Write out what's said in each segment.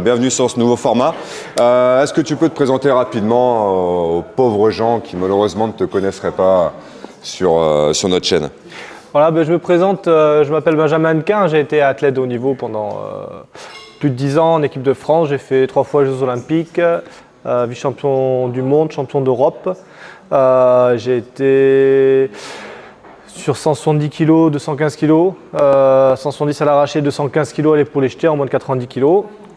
bienvenue sur ce nouveau format. Est-ce que tu peux te présenter rapidement aux pauvres gens qui malheureusement ne te connaisseraient pas sur notre chaîne? Voilà, je me présente, je m'appelle Benjamin Hannequin, j'ai été athlète de haut niveau pendant plus de 10 ans en équipe de France. J'ai fait 3 fois les Jeux Olympiques, vice-champion du monde, champion d'Europe. J'ai été sur 170 kg, 215 kg, 170 à l'arraché, 215 kg à l'épaule jetée en moins de 90 kg.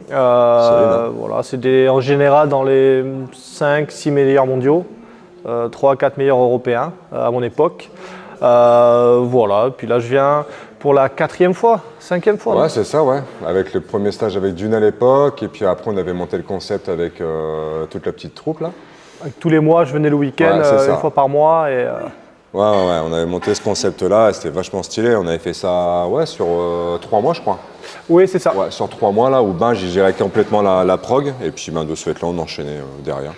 Voilà, c'est en général dans les 5-6 meilleurs mondiaux, 3-4 meilleurs européens à mon époque. Voilà, puis là je viens pour la 4e fois, 5e fois. Ouais, c'est ça, ouais. Avec le premier stage avec Dune à l'époque, et puis après on avait monté le concept avec toute la petite troupe là. Tous les mois, je venais le week-end, une fois par mois. Et, Ouais, on avait monté ce concept-là, c'était vachement stylé. On avait fait ça sur 3 mois, je crois. Oui, c'est ça. Ouais, sur 3 mois, là, où j'ai géré complètement la prog, et puis de ce fait-là, on enchaînait derrière.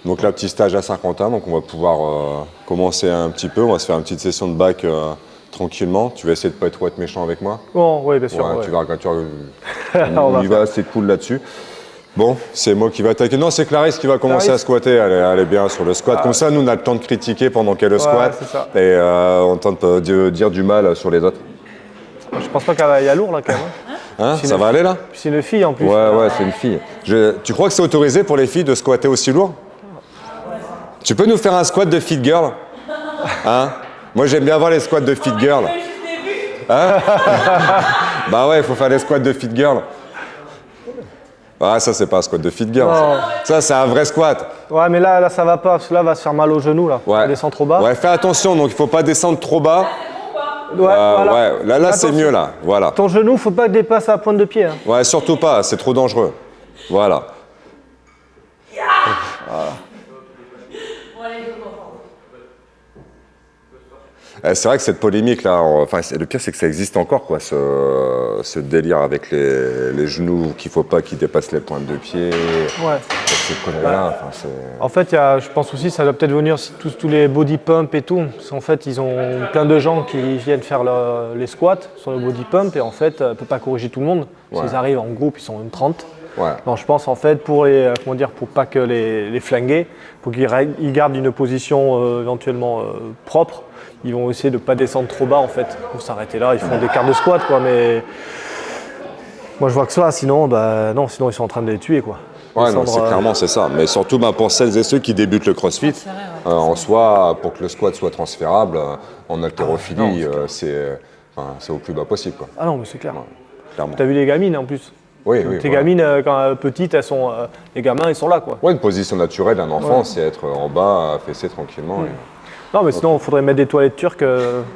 Donc là, petit stage à Saint-Quentin, donc on va pouvoir commencer un petit peu. On va se faire une petite session de bac tranquillement. Tu vas essayer de ne pas être méchant avec moi? Bon, oui, bien sûr. Ouais, ouais. Tu verras, on y va, c'est cool là-dessus. Bon, c'est moi qui vais attaquer. Non, c'est Clarisse qui va commencer à squatter. Elle est bien sur le squat. Comme ça, nous, on a le temps de critiquer pendant qu'elle squatte. Et on tente de dire du mal sur les autres. Je pense pas qu'elle aille à lourd, là, quand même. Hein, ça va aller, là? Puis c'est une fille, en plus. Ouais, c'est une fille. Tu crois que c'est autorisé pour les filles de squatter aussi lourd? Tu peux nous faire un squat de fit girl? Hein? Moi, j'aime bien voir les squats de fit girl. Hein? Bah ouais, il faut faire les squats de fit girl. Ah, ça, c'est pas un squat de fit girl. Ça, c'est un vrai squat. Ouais, mais là, ça va pas, parce que là, elle va se faire mal au genou, là. Ouais. Elle descend trop bas. Ouais, fais attention, donc il faut pas descendre trop bas. Voilà. Ouais, là c'est mieux, là. Voilà. Ton genou, faut pas que dépasse la pointe de pied. Hein. Ouais, surtout pas, c'est trop dangereux. Voilà. C'est vrai que cette polémique là, le pire c'est que ça existe encore quoi, ce délire avec les genoux qu'il faut pas qu'ils dépassent les pointes de pied. Ouais. Ces conneries-là, en fait, je pense aussi ça doit peut-être venir tous les body pump et tout. Parce qu'en fait, ils ont plein de gens qui viennent faire les squats sur le body pump et en fait, on peut pas corriger tout le monde. S'ils arrivent en groupe, ils sont une 30. Ouais. Donc je pense en fait pour pas que les flinguer, pour qu'ils gardent une position éventuellement propre. Ils vont essayer de ne pas descendre trop bas en fait, pour s'arrêter là, ils font des quarts de squat quoi, mais moi je vois que ça, sinon ils sont en train de les tuer quoi. Ouais, non, clairement c'est ça, mais surtout pour celles et ceux qui débutent le crossfit, en soi, pour que le squat soit transférable, en haltérophilie, c'est au plus bas possible quoi. Ah non mais c'est clair. Ouais, t'as vu les gamines en plus? Oui, tes gamines, quand petites, les gamins ils sont là quoi. Ouais, une position naturelle d'un enfant, c'est être en bas, fesser tranquillement. Non, mais sinon, il faudrait mettre des toilettes turques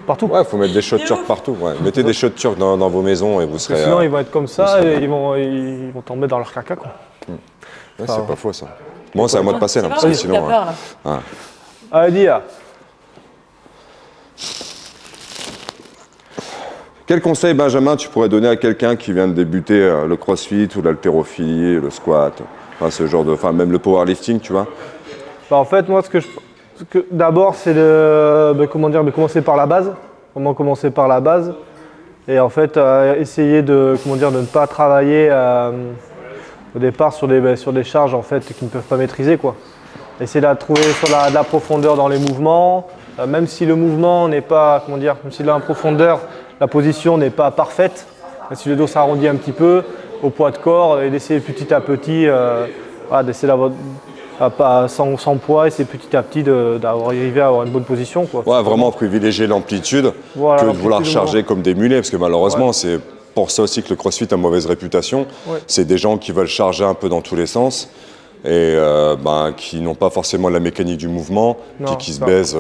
partout. Ouais, il faut mettre des chiottes turques partout. Ouais. Mettez des chiottes turques dans vos maisons et vous serez. Sinon, ils vont être comme ça et ils vont tomber dans leur caca. Quoi. Ouais, c'est pas faux ça. Bon, c'est à moi de passer là, parce que sinon. Allez, dis là. Quel conseil, Benjamin, tu pourrais donner à quelqu'un qui vient de débuter le crossfit ou l'haltérophilie, le squat, ce genre de. Enfin, même le powerlifting, tu vois? En fait, moi, d'abord, c'est de commencer par la base. Comment commencer par la base. Et en fait, essayer de ne pas travailler au départ sur des charges en fait, qu'ils ne peuvent pas maîtriser. Quoi. Essayer de trouver de la profondeur dans les mouvements. Même si le mouvement n'est pas, même si la profondeur, la position n'est pas parfaite. Si le dos s'arrondit un petit peu, au poids de corps, et d'essayer petit à petit, d'essayer d'avoir sans poids et c'est petit à petit d'arriver à avoir une bonne position. Quoi. Ouais, vraiment privilégier l'amplitude que de vouloir charger comme des mulets, parce que malheureusement, c'est pour ça aussi que le crossfit a mauvaise réputation. Ouais. C'est des gens qui veulent charger un peu dans tous les sens et qui n'ont pas forcément la mécanique du mouvement, puis qui se baisent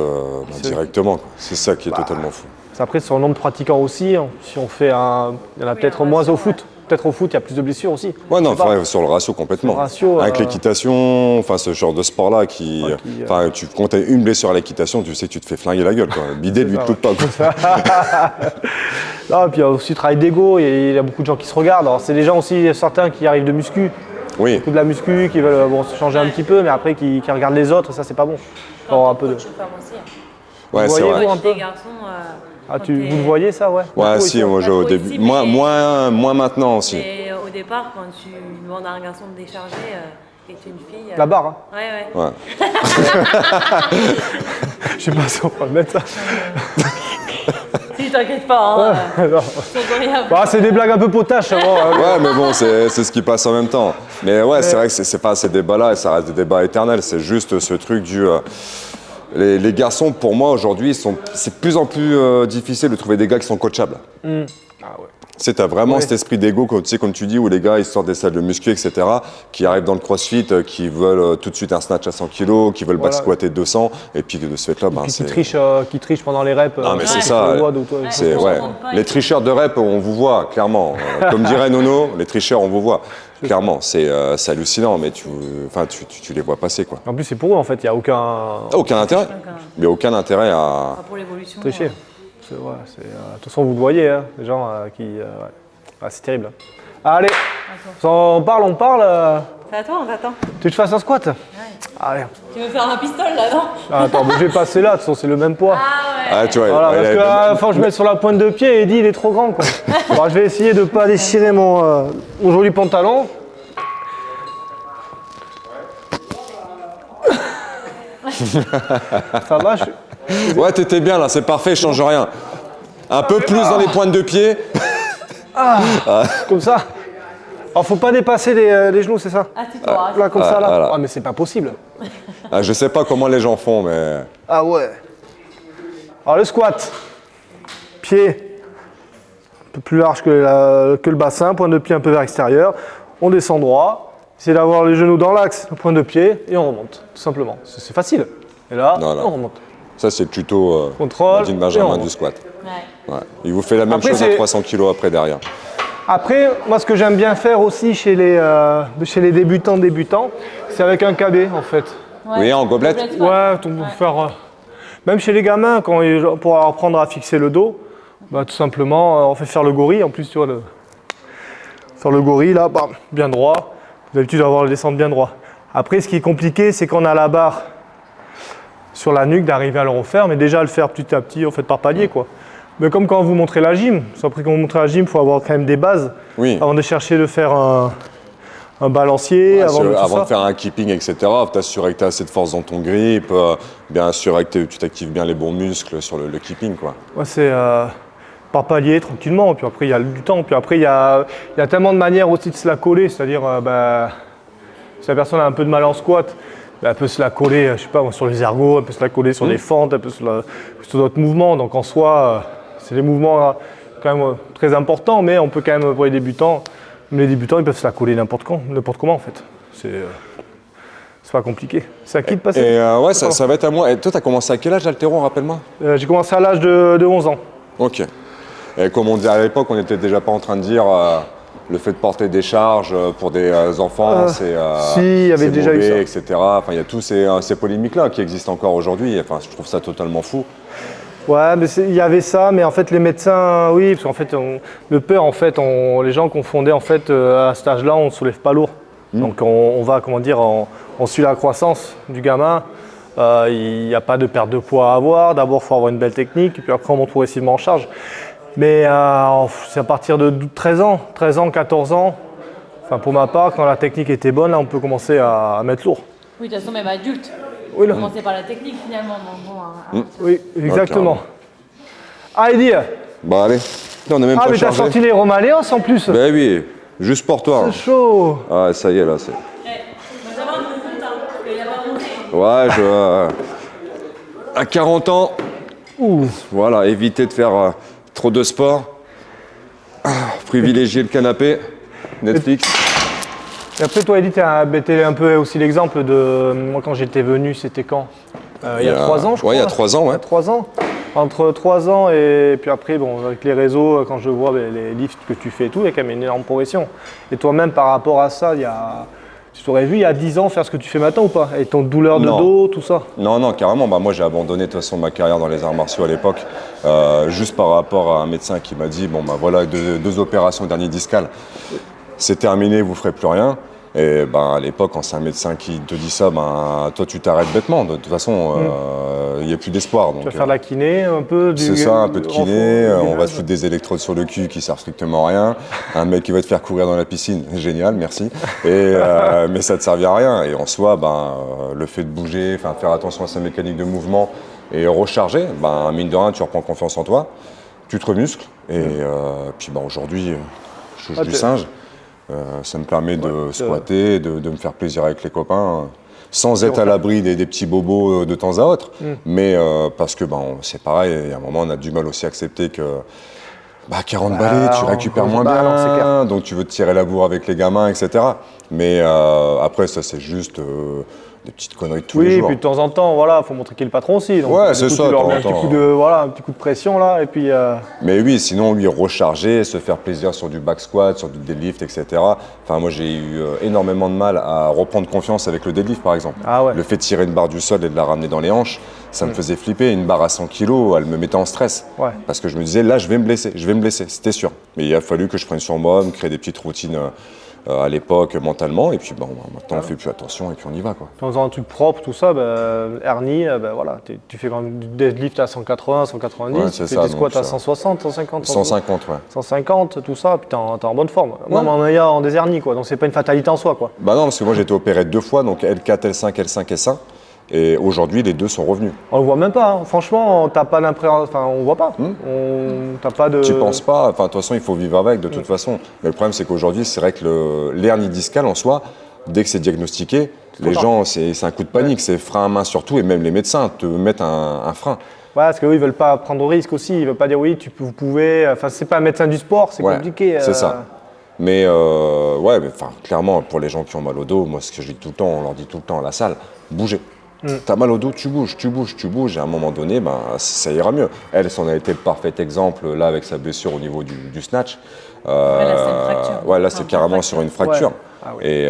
directement. Quoi. C'est ça qui est totalement fou. Après, sur le nombre de pratiquants aussi, si on fait il y en a peut-être moins au foot. Peut-être au foot, il y a plus de blessures aussi. Ouais, non, sur le ratio complètement. Avec l'équitation, ce genre de sport-là, quand tu as une blessure à l'équitation, tu sais que tu te fais flinguer la gueule. L'idée lui te pas. Non, et puis il y a aussi le travail d'ego, il y a beaucoup de gens qui se regardent. Alors, c'est des gens aussi, certains qui arrivent de muscu, beaucoup de la muscu, qui veulent se changer un petit peu, mais après qui regardent les autres, et ça c'est pas bon. Un peu de. Ouais, c'est vrai. Un peu. Les garçons, Ah, vous le voyez ça, ouais? Ouais, Beaucoup si, ici, moi, au début. aussi, Moins maintenant aussi. Et au départ, quand tu demandes à un garçon de décharger et tu es une fille. La barre, hein? Ouais. Ouais. Je sais pas si on peut le mettre ça. Si, t'inquiète pas, hein. Non. Bah, c'est des blagues un peu potaches. Ouais, mais bon, c'est ce qui passe en même temps. Mais ouais, c'est vrai que c'est pas ces débats-là, et ça reste des débats éternels. C'est juste ce truc du. Les garçons, pour moi, aujourd'hui, c'est de plus en plus difficile de trouver des gars qui sont coachables. Ah ouais. Tu sais, t'as vraiment Ouais. cet esprit d'ego, tu sais, comme tu dis, où les gars, ils sortent des salles de muscu, etc., qui arrivent dans le crossfit, qui veulent tout de suite un snatch à 100 kg, qui veulent back squatter 200, et puis de ce fait-là, ben, Puis c'est... qui trichent pendant les reps. Non, mais c'est Ouais. ça. C'est, on ouais. s'en rend pas, Les tricheurs de rep, on vous voit, clairement. Comme dirait Nono, les tricheurs, on vous voit. Clairement, c'est hallucinant, mais tu les vois passer, quoi. En plus, c'est pour eux, en fait. Il n'y a aucun. Aucun intérêt. Il n'y a aucun intérêt à... Pas pour l'évolution. Tricher. C'est vrai. De toute façon, vous le voyez, hein, les gens qui. Ouais. Ah, c'est terrible. Allez, on parle. C'est à toi, on t'attend. Tu veux que je fasse un squat? Allez. Tu veux faire un pistol là, non? Ah, attends, mais je vais passer là, de toute façon, c'est le même poids. Ah ouais. Ah, tu vois, Voilà, parce ouais, que la fois, je mets sur la pointe de pied et Eddie, il est trop grand, quoi. Alors, je vais essayer de ne pas déchirer mon joli pantalon. Ça va, Ouais, t'étais bien là, c'est parfait, change rien. Un peu plus dans les pointes de pied. comme ça. Alors, faut pas dépasser les genoux, c'est ça? Assis-toi. Là, comme ça, là. voilà. Ah, mais c'est pas possible. Ah, je sais pas comment les gens font, mais... Ah ouais. Alors, le squat. Pied un peu plus large que le bassin, pointe de pied un peu vers l'extérieur. On descend droit. Essayez d'avoir les genoux dans l'axe, le point de pied, et on remonte, tout simplement. C'est facile. Et là, Voilà. on remonte. Ça, c'est le tuto Contrôle, Nadine et Benjamin on du squat. Ouais. Ouais. Il vous fait la même Après, chose à c'est- 300 kg après derrière. Après, moi, ce que j'aime bien faire aussi chez les débutants, c'est avec un KB, en fait. Oui, en gobelet. Ouais, on peut faire. Même chez les gamins, pour apprendre à fixer le dos, bah, tout simplement, on fait faire le gorille. En plus, tu vois, faire le gorille, là, bam, bien droit. Vous avez l'habitude d'avoir le descendre bien droit. Après, ce qui est compliqué, c'est qu'on a la barre sur la nuque, d'arriver à le refaire, mais déjà le faire petit à petit, en fait, par palier, quoi. Mais comme quand vous montrez la gym, après quand vous montrez la gym, il faut avoir quand même des bases Oui. avant de chercher de faire un balancier, avant de tout Avant ça. de faire un keeping, etc., t'assurer que tu as assez de force dans ton grip, bien assurer que tu t'actives bien les bons muscles sur le keeping, quoi. Ouais, c'est par palier, tranquillement. Puis après, il y a du temps. Puis après, il y a tellement de manières aussi de se la coller. C'est-à-dire, si la personne a un peu de mal en squat, elle peut se la coller, je sais pas, sur les ergots, elle peut se la coller sur des fentes, elle peut sur d'autres mouvements. Donc en soi, c'est des mouvements quand même très importants, mais on peut quand même, pour les débutants, ils peuvent se la coller n'importe comment en fait. C'est pas compliqué. C'est à qui de passer? Et ouais, ça va être à moi. Et toi, t'as commencé à quel âge, l'haltéro, rappelle-moi? J'ai commencé à l'âge de 11 ans. Ok. Et comme on disait à l'époque, on n'était déjà pas en train de dire le fait de porter des charges pour des enfants, c'est si, il y avait c'est déjà eu mauvais, ça. etc. Enfin, il y a tous ces polémiques-là qui existent encore aujourd'hui. Enfin, je trouve ça totalement fou. Ouais, mais il y avait ça, mais en fait les médecins, oui, parce qu'en fait le peur, en fait, les gens confondaient en fait à cet âge-là, on ne soulève pas lourd. Donc on va, comment dire, on suit la croissance du gamin. Il n'y a pas de perte de poids à avoir. D'abord, il faut avoir une belle technique, et puis après on monte progressivement en charge. Mais c'est à partir de 13 ans, 14 ans. Enfin, pour ma part, quand la technique était bonne, là, on peut commencer à mettre lourd. Oui, de toute façon, même adulte. Oui, là. Commencer par la technique finalement. Donc, bon, Oui, exactement. carrément. Ah, Eddie. Bah allez, on n'est même Ah, pas mais t'as chargé. sorti les Romaléos en plus. Ben oui, juste pour toi. C'est chaud. Ah, ça y est, là, c'est... Benjamin, je me compte, hein, parce qu'il a pas monté. Ouais, à 40 ans, voilà, éviter de faire trop de sport. Privilégier le canapé, Netflix. Et après, toi, Eddie, t'es un peu aussi l'exemple de. Moi, quand j'étais venu, c'était quand? Il y a 3 ans, je crois. Ouais, il y a 3 ans, ouais. 3 ans. Entre 3 ans et puis après, bon, avec les réseaux, quand je vois les lifts que tu fais et tout, il y a quand même une énorme progression. Et toi-même, par rapport à ça, tu t'aurais vu il y a 10 ans faire ce que tu fais maintenant ou pas? Et ton douleur de Non. dos, tout ça? Non, carrément. Bah, moi, j'ai abandonné de toute façon ma carrière dans les arts martiaux à l'époque, juste par rapport à un médecin qui m'a dit bon, bah voilà, deux opérations dernier discal, c'est terminé, vous ferez plus rien. Et ben, à l'époque, quand c'est un médecin qui te dit ça, ben, toi, tu t'arrêtes bêtement. De toute façon, il n'y a plus d'espoir. Tu vas faire de la kiné, un peu c'est ça, un peu de kiné. On va te se foutre des électrodes sur le cul qui servent strictement à rien. Un mec qui va te faire courir dans la piscine, génial, merci. Mais ça ne te servira à rien. Et en soi, ben, le fait de bouger, faire attention à sa mécanique de mouvement et recharger, ben, mine de rien, tu reprends confiance en toi, tu te remuscles. Et puis ben, aujourd'hui, je touche du singe. Ça me permet de squatter, de me faire plaisir avec les copains, sans être à l'abri des petits bobos de temps à autre. Mais parce que c'est pareil, il y a un moment on a du mal aussi à accepter que 40 balais, tu récupères moins bien, donc tu veux te tirer la bourre avec les gamins, etc. Mais après ça c'est juste des petites conneries de tous les jours. Oui, puis de temps en temps, voilà, faut montrer qui est le patron aussi. Donc, ouais, c'est ça. Tu leur mets un petit coup de pression là, et puis. Mais oui, sinon lui recharger, se faire plaisir sur du back squat, sur du deadlift, etc. Enfin, moi j'ai eu énormément de mal à reprendre confiance avec le deadlift, par exemple. Ah ouais. Le fait de tirer une barre du sol et de la ramener dans les hanches, ça me faisait flipper. Une barre à 100 kg, elle me mettait en stress. Ouais. Parce que je me disais, là, je vais me blesser, c'était sûr. Mais il a fallu que je prenne sur moi, me créer des petites routines. À l'époque mentalement, et puis maintenant on fait plus attention et puis on y va, quoi. En faisant un truc propre, tout ça, hernie, voilà, tu fais quand même du deadlift à 180, 190, ouais, tu fais des squats à 160, 150, 150, ouais. 150, tout ça, puis t'es en bonne forme. Ouais. Même en des hernies, quoi, donc c'est pas une fatalité en soi, quoi. Bah non, parce que moi j'ai été opéré 2 fois, donc L4, L5, L5, S1. Et aujourd'hui, les 2 sont revenus. On le voit même pas, hein. Franchement, t'as pas l'impression, on voit pas. T'as pas de. Tu penses pas, de toute façon, il faut vivre avec de toute façon. Mais le problème, c'est qu'aujourd'hui, c'est vrai que l'hernie discale en soi, dès que c'est diagnostiqué, les gens, c'est un coup de panique, c'est frein à main surtout, et même les médecins te mettent un frein. Ouais, parce qu'eux, ils veulent pas prendre de risque aussi, ils veulent pas dire oui, vous pouvez. Enfin, c'est pas un médecin du sport, c'est compliqué. C'est ça. Mais clairement, pour les gens qui ont mal au dos, moi, ce que je dis tout le temps, on leur dit tout le temps à la salle, bougez. T'as mal au dos, tu bouges, et à un moment donné, ça ira mieux. Elle, c'en a été le parfait exemple, là, avec sa blessure au niveau du snatch. Là, c'est une fracture. Ouais, là, c'est carrément sur une fracture. Ouais. Ah oui. Et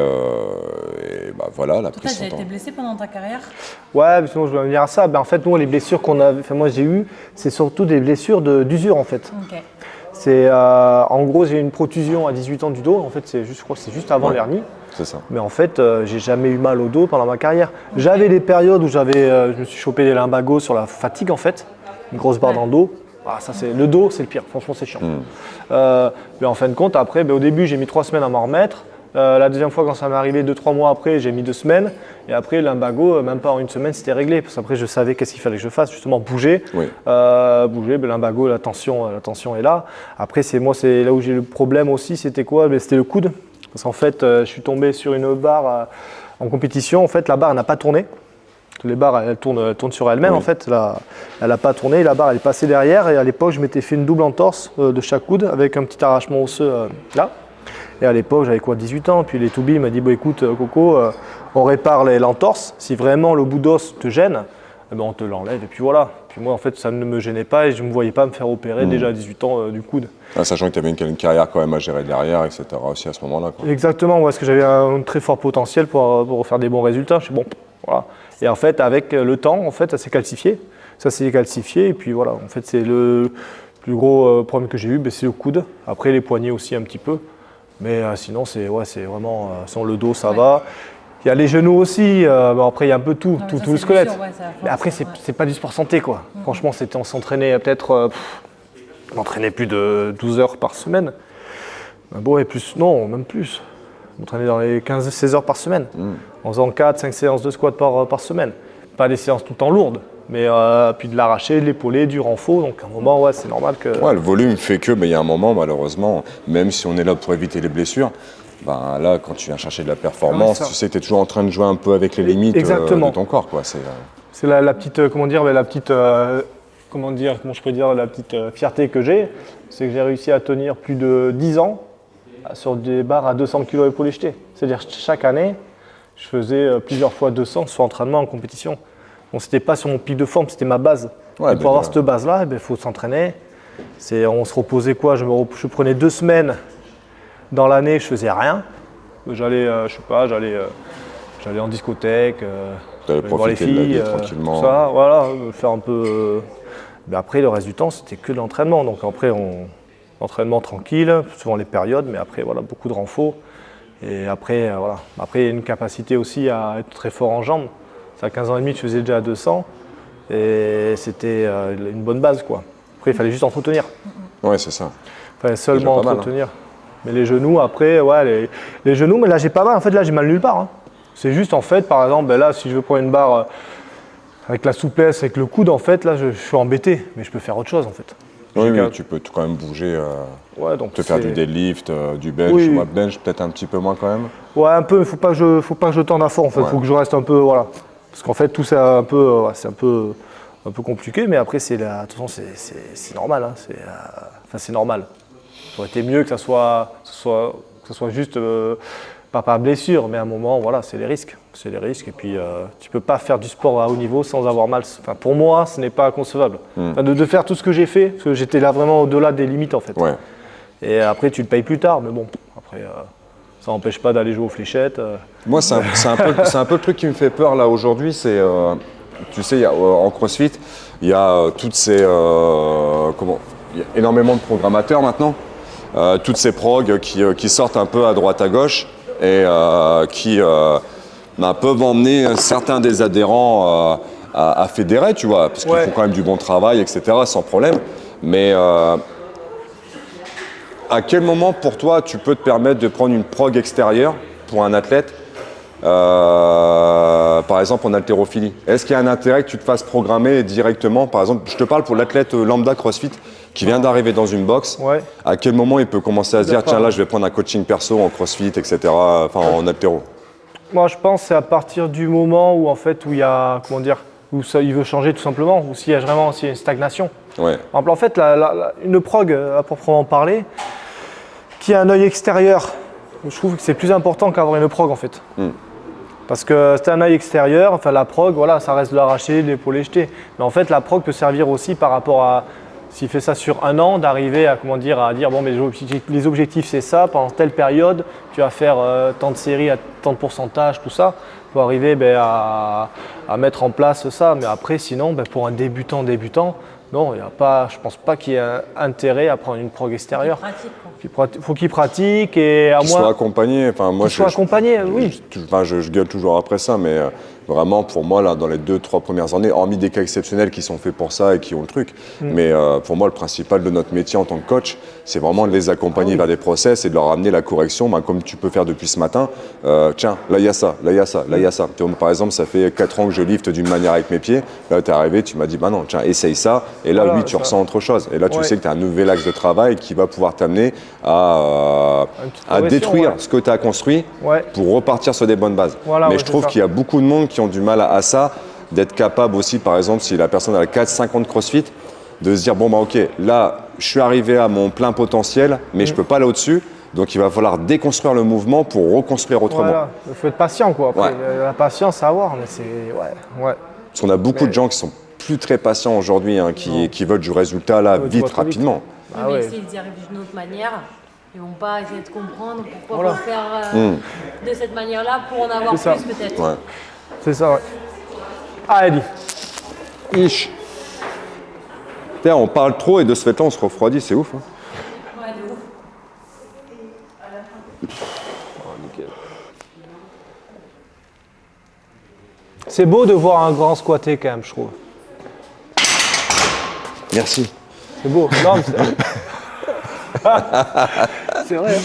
voilà, elle a pris Toi, son tu as temps. été blessé pendant ta carrière? Ouais, sinon je voulais venir à ça. En fait, nous, les blessures qu'on a, moi j'ai eu, c'est surtout des blessures d'usure, en fait. Ok. C'est, en gros, j'ai eu une protusion à 18 ans du dos. En fait, je crois que c'est juste avant l'hernie. C'est ça. Mais en fait, j'ai jamais eu mal au dos pendant ma carrière. J'avais des périodes où je me suis chopé des lumbagos sur la fatigue, en fait. Une grosse barre dans le dos. Ça, le dos, c'est le pire. Franchement, c'est chiant. Mais en fin de compte, après, au début, j'ai mis 3 semaines à m'en remettre. La deuxième fois, quand ça m'est arrivé 2-3 mois après, j'ai mis 2 semaines. Et après, le lumbago, même pas en une semaine, c'était réglé. Parce qu'après, je savais qu'est-ce qu'il fallait que je fasse, justement bouger. Oui. Bouger, le lumbago, la tension est là. Après, c'est là où j'ai le problème aussi, c'était quoi? C'était le coude. Parce qu'en fait, je suis tombé sur une barre en compétition. En fait, la barre n'a pas tourné. Les barres, elles tournent sur elles-mêmes. En fait, elle n'a pas tourné. La barre, elle est passée derrière. Et à l'époque, je m'étais fait une double entorse de chaque coude avec un petit arrachement osseux là. Et à l'époque, j'avais 18 ans. Puis les Toubi m'a dit, écoute, Coco, on répare l'entorse. Si vraiment le bout d'os te gêne, on te l'enlève. Et puis voilà. Puis moi, en fait, ça ne me gênait pas et je ne me voyais pas me faire opérer déjà à 18 ans du coude. Sachant que tu avais une carrière quand même à gérer derrière, etc. aussi à ce moment-là. Exactement, parce que j'avais un très fort potentiel pour faire des bons résultats. Je suis bon, voilà. Et en fait, avec le temps, en fait, ça s'est calcifié. Et puis voilà, en fait, c'est le plus gros problème que j'ai eu, c'est le coude. Après, les poignets aussi un petit peu. Mais sinon, c'est vraiment, sans le dos, ça va. Il y a les genoux aussi, après il y a un peu tout le squelette. Mais après, c'est pas du sport santé, quoi. Franchement, on s'entraînait peut-être, on m'entraînait plus de 12 heures par semaine. Et plus, non, même plus. On m'entraînait dans les 15-16 heures par semaine, en faisant 4-5 séances de squat par semaine. Pas des séances tout le temps lourdes, mais puis de l'arracher, de l'épauler, du renfort. Donc à un moment, c'est normal que... Ouais, le volume fait que, mais il y a un moment, malheureusement, même si on est là pour éviter les blessures, là, quand tu viens chercher de la performance, tu sais que tu es toujours en train de jouer un peu avec les limites de ton corps, quoi. C'est la petite, comment je peux dire, la petite fierté que j'ai, c'est que j'ai réussi à tenir plus de 10 ans sur des barres à 200 kg épaulés jetés. C'est-à-dire chaque année, je faisais plusieurs fois 200 sur entraînement en compétition. Donc c'était pas sur mon pic de forme, c'était ma base. Ouais, pour avoir cette base-là, il faut s'entraîner. On se reposait quoi? Je prenais 2 semaines dans l'année, je faisais rien. J'allais, j'allais en discothèque, voir les filles, tranquillement. Tout ça, voilà, faire un peu. Mais après, le reste du temps, c'était que de l'entraînement. Donc après, entraînement tranquille, souvent les périodes, mais après, voilà, beaucoup de renfort. Et après, voilà. Après, il y a une capacité aussi à être très fort en jambes. À 15 ans et demi, je faisais déjà à 200 et c'était une bonne base, quoi. Après, il fallait juste entretenir. Ouais, c'est ça. Il fallait seulement Déjà pas mal, entretenir. Mais les genoux, après, ouais, les genoux, mais là, j'ai pas mal. En fait, là, j'ai mal nulle part, hein. C'est juste, en fait, par exemple, ben là, si je veux prendre une barre avec la souplesse, avec le coude, en fait, là, je suis embêté. Mais je peux faire autre chose, en fait. Oui, tu peux quand même bouger, Ouais, donc te faire du deadlift, du bench. Oui. Moi, bench, peut-être un petit peu moins quand même. Ouais, un peu, mais faut pas que je tende à fond, en fait. Ouais. Faut que je reste un peu, voilà. Parce qu'en fait, tout ça, c'est un peu compliqué, mais après, de toute façon, c'est normal, hein. C'est normal. Ça aurait été mieux que ça soit juste, pas par blessure, mais à un moment, voilà, c'est les risques. C'est les risques, et puis tu peux pas faire du sport à haut niveau sans avoir mal. Enfin, pour moi, ce n'est pas concevable. Enfin, de faire tout ce que j'ai fait, parce que j'étais là vraiment au-delà des limites, en fait. Ouais. Et après, tu le payes plus tard, mais bon, après, ça n'empêche pas d'aller jouer aux fléchettes. Moi, c'est un peu le truc qui me fait peur là aujourd'hui, c'est, tu sais, en CrossFit, il y a toutes ces, il y a énormément de programmateurs maintenant, toutes ces progs qui sortent un peu à droite à gauche et qui peuvent emmener certains des adhérents à fédérer, tu vois, parce qu'ils Ouais. font quand même du bon travail, etc., sans problème. Mais à quel moment pour toi tu peux te permettre de prendre une prog extérieure pour un athlète, par exemple en haltérophilie? Est-ce qu'il y a un intérêt que tu te fasses programmer directement? Par exemple, je te parle pour l'athlète lambda CrossFit qui vient d'arriver dans une box. Ouais. À quel moment il peut commencer à se dire, tiens là je vais prendre un coaching perso en CrossFit, etc., enfin en haltéro? Moi, je pense que c'est à partir du moment où, en fait, où il y a, comment dire, où ça, il veut changer tout simplement, ou s'il y a vraiment une stagnation. Ouais. Par exemple, en fait, une prog, à proprement parler, qui a un œil extérieur, je trouve que c'est plus important qu'avoir une prog, en fait. Parce que c'est un œil extérieur, enfin la prog, voilà, ça reste de l'arracher, de l'épauler jeté. Mais en fait, la prog peut servir aussi par rapport à, s'il fait ça sur un an, d'arriver à, comment dire, à dire, bon, mais les objectifs, c'est ça, pendant telle période, tu vas faire tant de séries, à tant de pourcentage, tout ça, pour arriver à mettre en place ça. Mais après, sinon, pour un débutant, non, il y a pas, je pense pas qu'il y ait intérêt à prendre une prog extérieure. Pratique, quoi. Il faut qu'il pratique et à Qu'il moi. soit accompagné, enfin moi Qu'il soit accompagné, oui. Je gueule toujours après ça, mais vraiment pour moi là dans les 2-3 premières années, hormis des cas exceptionnels qui sont faits pour ça et qui ont le truc, mais pour moi le principal de notre métier en tant que coach, c'est vraiment de les accompagner vers des process et de leur amener la correction, comme tu peux faire depuis ce matin. Tiens, là il y a ça, là il y a ça, là il y a ça. Par exemple, ça fait 4 ans que je lifte d'une manière avec mes pieds. Là tu es arrivé, tu m'as dit bah non, tiens, essaye ça. Et là, Voilà, oui, tu ça. ressens autre chose. Et là, tu Ouais. sais que tu as un nouvel axe de travail qui va pouvoir t'amener à progression, détruire ouais. ce que tu as construit Ouais. pour repartir sur des bonnes bases. Voilà, Mais ouais, je c'est trouve ça. qu'il y a beaucoup de monde qui ont du mal à ça, d'être capable aussi, par exemple, si la personne a 4-5 ans de CrossFit, de se dire, bon, bah ok, là, je suis arrivé à mon plein potentiel, mais je peux pas aller au-dessus. Donc, il va falloir déconstruire le mouvement pour reconstruire autrement. Voilà, il faut être patient, quoi. Après, Ouais. la patience à avoir, mais c'est. Ouais. Parce qu'on a beaucoup de gens qui sont plus très patients aujourd'hui, hein, qui veulent du résultat là, Ouais, tu vite, vois trop vite. rapidement. Ah mais ouais. s'ils y arrivent d'une autre manière, ils vont pas essayer de comprendre pourquoi Voilà. faut faire de cette manière-là pour en avoir C'est ça. plus peut-être. Ouais. C'est ça, ouais. Ah, Eddie. Ish. Putain, on parle trop et de ce fait-là, on se refroidit, c'est ouf. Hein. Ouais, de ouf. C'est beau de voir un grand squatter quand même, je trouve. Merci. C'est beau. Non, mais c'est vrai.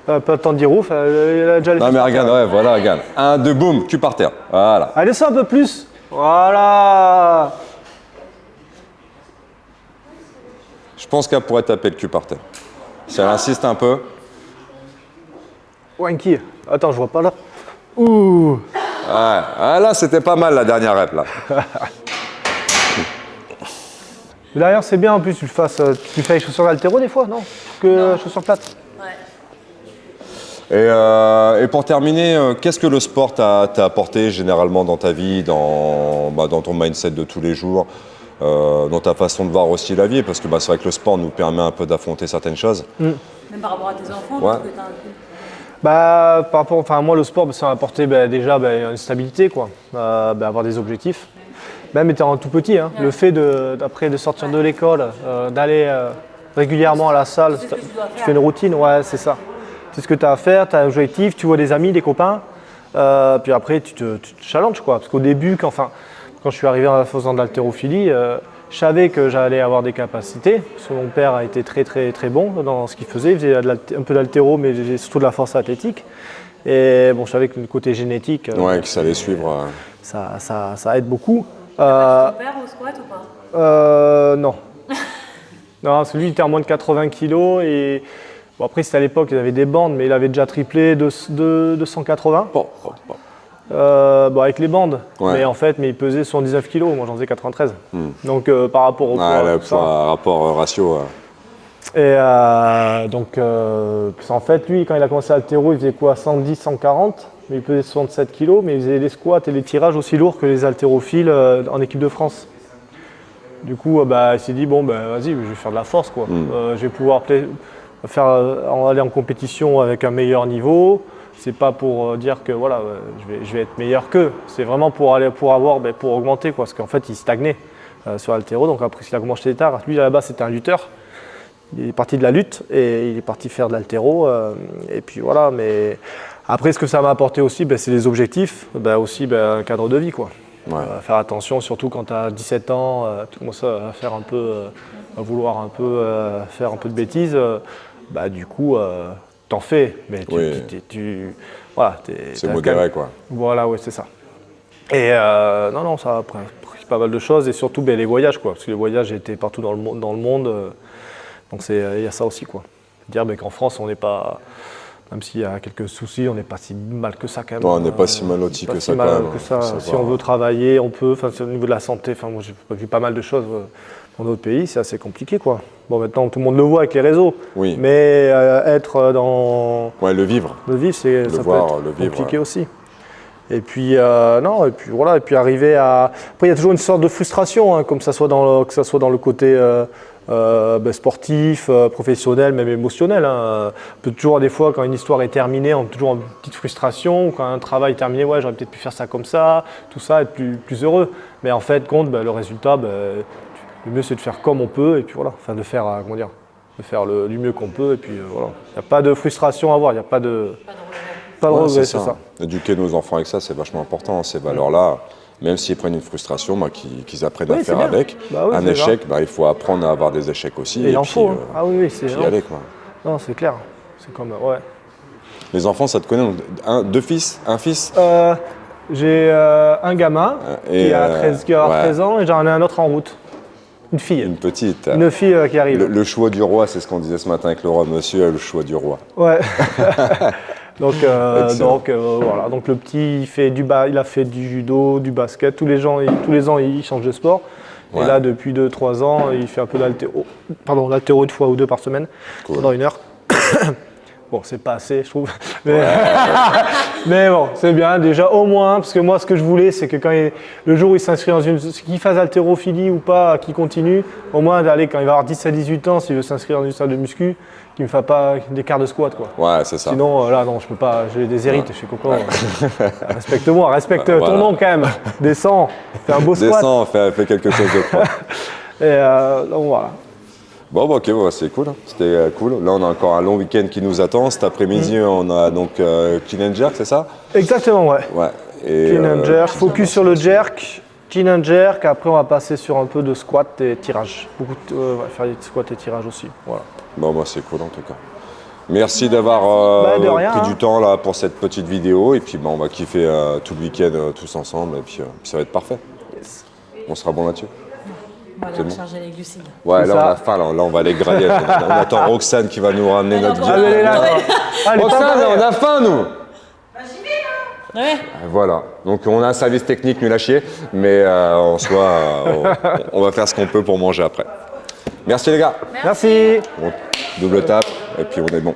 Pas attendre dire ouf, elle a déjà les Non mais regarde, ouais, voilà, regarde. 1, 2, boum, cul par terre. Voilà. Allez, ça un peu plus. Voilà. Je pense qu'elle pourrait taper le cul par terre. Si elle insiste un peu. Wanky. Attends, je vois pas là. Ouh. Ouais. Ah, là, c'était pas mal la dernière rep là. Mais derrière, c'est bien en plus, tu fais les chaussures d'haltéro des fois, non? Que chaussures plates. Ouais. Et pour terminer, qu'est-ce que le sport t'a apporté généralement dans ta vie, dans ton mindset de tous les jours, dans ta façon de voir aussi la vie? Parce que c'est vrai que le sport nous permet un peu d'affronter certaines choses. Même par rapport à tes enfants, Ouais. parce que t'as un peu. Par rapport, moi, le sport, ça m'a apporté déjà une stabilité, quoi. Avoir des objectifs. Même étant tout petit, hein, le fait d'après de sortir de l'école, d'aller régulièrement à la salle, C'est ce que tu dois tu faire. fais une routine, ouais, c'est ça. sais ce que tu as à faire, tu as un objectif, tu vois des amis, des copains. Puis après, tu te challenges, quoi. Parce qu'au début, quand je suis arrivé en faisant de l'haltérophilie, je savais que j'allais avoir des capacités. Parce que mon père a été très très très bon dans ce qu'il faisait. Il faisait un peu d'haltéro, mais surtout de la force athlétique. Et bon, je savais que le côté génétique, Ouais, que ça allait suivre. ça aide beaucoup. Ton père au squat ou pas? Non. Non, parce que lui, il était à moins de 80 kg. Et bon, après, c'était à l'époque, il avait des bandes, mais il avait déjà triplé de 280. Bon. Bon, avec les bandes. Ouais. Mais en fait, il pesait 79 kg. Moi, j'en faisais 93. Donc, par rapport au poids. Le tout ça. poids, rapport ratio. Et donc, en fait, lui, quand il a commencé à haltéro, il faisait quoi, 110, 140, mais il pesait 67 kg, mais il faisait les squats et les tirages aussi lourds que les haltérophiles en équipe de France. Du coup, il s'est dit, bon, vas-y, je vais faire de la force, quoi. Je vais pouvoir aller en compétition avec un meilleur niveau. C'est pas pour dire que voilà, je vais être meilleur qu'eux. C'est vraiment pour augmenter, quoi, parce qu'en fait, il stagnait sur l'haltéro. Donc après, il a commencé tard. Lui, à la base, c'était un lutteur. Il est parti de la lutte et il est parti faire de l'haltéro. Et puis voilà, mais après, ce que ça m'a apporté aussi, c'est les objectifs, aussi un cadre de vie, quoi. Ouais. Faire attention, surtout quand tu as 17 ans, tu commences à faire à vouloir faire un peu de bêtises. Du coup, t'en fais, mais C'est modéré, quoi. Voilà, ouais, c'est ça. Et non, ça a pris pas mal de choses et surtout les voyages, quoi. Parce que les voyages, j'ai été partout dans le monde. Donc il y a ça aussi, quoi. Dire qu'en France, on n'est pas, même s'il y a quelques soucis, on n'est pas si mal que ça quand même. Non, on n'est pas si mal loti que ça quand même. Si on veut travailler, on peut. Au niveau de la santé, moi j'ai vu pas mal de choses dans d'autres pays, c'est assez compliqué, quoi. Bon, maintenant tout le monde le voit avec les réseaux. Oui. Mais être dans. Ouais, le vivre. Le vivre, ça peut être compliqué aussi. Et puis voilà, et puis arriver à. Après, il y a toujours une sorte de frustration, comme que ça soit dans le côté sportif, professionnel, même émotionnel. On peut toujours, des fois, quand une histoire est terminée, on a toujours une petite frustration. Quand un travail est terminé, ouais, j'aurais peut-être pu faire ça comme ça, tout ça, être plus heureux. Mais en fait, le résultat, le mieux c'est de faire comme on peut, et puis voilà, de faire, de faire du mieux qu'on peut, et puis voilà. Il n'y a pas de frustration à avoir, il n'y a pas de regret, c'est ça. Éduquer nos enfants avec ça, c'est vachement important, ces valeurs-là. Même s'ils prennent une frustration, qu'ils apprennent à faire avec. Un échec, il faut apprendre à avoir des échecs aussi. Et il en faut. C'est y aller, quoi. Non, c'est clair. C'est comme, ouais. Les enfants, ça te connaît? Deux fils? Un fils? J'ai un gamin qui a 13 ans et j'en ai un autre en route. Une fille. Une petite. Une fille qui arrive. Le choix du roi, c'est ce qu'on disait ce matin avec le roi. Monsieur, le choix du roi. Ouais. Donc voilà. Donc le petit, il a fait du judo, du basket. Tous les ans, il change de sport. Ouais. Et là, depuis 2-3 ans, il fait un peu d'haltéro. L'haltéro une fois ou deux par semaine, pendant 1 heure. Bon, c'est pas assez, je trouve. Mais bon, c'est bien, déjà au moins, parce que moi, ce que je voulais, c'est que le jour où il s'inscrit qu'il fasse haltérophilie ou pas, qu'il continue, au moins d'aller, quand il va avoir 10 à 18 ans, s'il veut s'inscrire dans une salle de muscu, qu'il ne me fasse pas des quarts de squat, quoi. Ouais, c'est ça. Sinon, là, non, je peux pas, j'ai des hérites, je suis coco. Respecte-moi, respecte ton nom quand même. Descends, fais un beau squat. Descends, fais quelque chose de propre. Et donc voilà. Bon, ok, c'est cool. C'était cool. Là, on a encore un long week-end qui nous attend. Cet après-midi, on a donc clean and jerk, c'est ça? Exactement, ouais. Clean and jerk, focus sur le jerk, clean and jerk. Après, on va passer sur un peu de squat et tirage. On va faire des squats et tirages aussi. Voilà. Bon, c'est cool en tout cas. Merci d'avoir pris du temps là pour cette petite vidéo. Et puis, on va kiffer tout le week-end tous ensemble. Et puis, ça va être parfait. Yes. On sera bon là-dessus. On va aller recharger les glucides. Ouais, là on a faim, là on va les grailler. On attend Roxane qui va nous ramener notre guide. Roxane, on a faim nous. J'y vais là. Ouais. Voilà, donc on a un service technique nul à chier, mais en soi, on va faire ce qu'on peut pour manger après. Merci les gars. Merci. Bon, double tape, et puis on est bon.